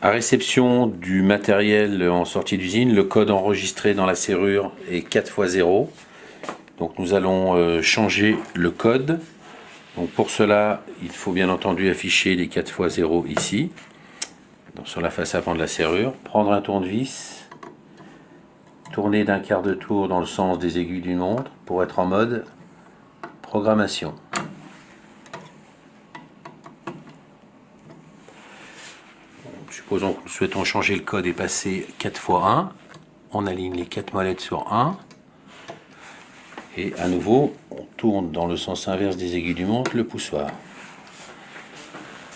À réception du matériel en sortie d'usine, le code enregistré dans la serrure est 4x0. Donc nous allons changer le code. Donc pour cela, il faut bien entendu afficher les 4x0 ici, sur la face avant de la serrure. Prendre un tournevis, tourner d'un quart de tour dans le sens des aiguilles d'une montre pour être en mode programmation. Supposons que nous souhaitons changer le code et passer 4x1. On aligne les 4 molettes sur 1. Et à nouveau, on tourne dans le sens inverse des aiguilles du montre le poussoir.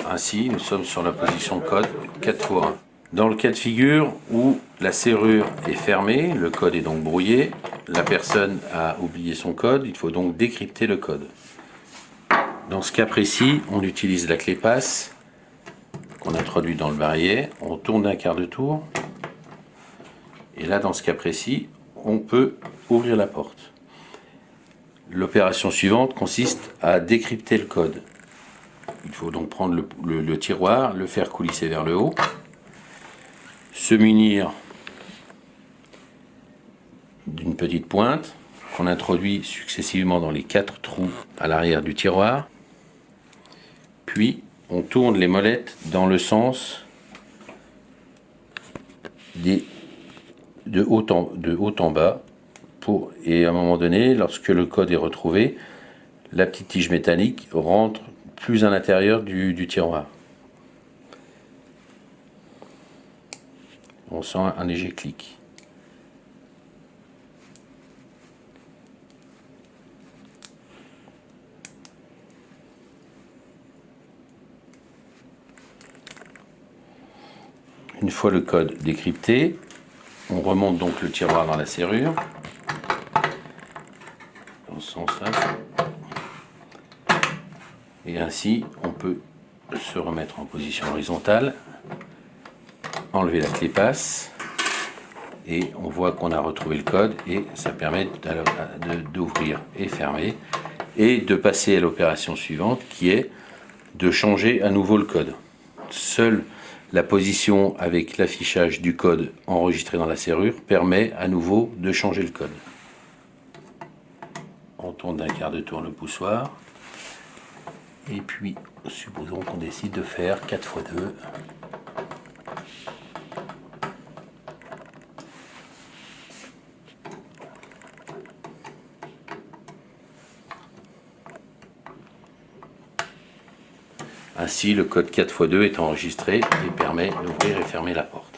Ainsi, nous sommes sur la position code 4x1. Dans le cas de figure où la serrure est fermée, le code est donc brouillé, la personne a oublié son code, il faut donc décrypter le code. Dans ce cas précis, on utilise la clé passe qu'on introduit dans le barillet, on tourne d'un quart de tour, et là, dans ce cas précis, on peut ouvrir la porte. L'opération suivante consiste à décrypter le code. Il faut donc prendre le tiroir, le faire coulisser vers le haut, se munir d'une petite pointe qu'on introduit successivement dans les 4 trous à l'arrière du tiroir, puis on tourne les molettes dans le sens de haut en bas, et à un moment donné, lorsque le code est retrouvé, la petite tige métallique rentre plus à l'intérieur du tiroir. On sent un léger clic. Une fois le code décrypté, on remonte donc le tiroir dans la serrure, dans ce sens-là, et ainsi on peut se remettre en position horizontale, enlever la clé passe, et on voit qu'on a retrouvé le code, et ça permet d'ouvrir et fermer, et de passer à l'opération suivante qui est de changer à nouveau le code. Seule la position avec l'affichage du code enregistré dans la serrure permet à nouveau de changer le code. On tourne d'un quart de tour le poussoir. Et puis, supposons qu'on décide de faire 4x2. Ainsi, le code 4x2 est enregistré et permet d'ouvrir et fermer la porte.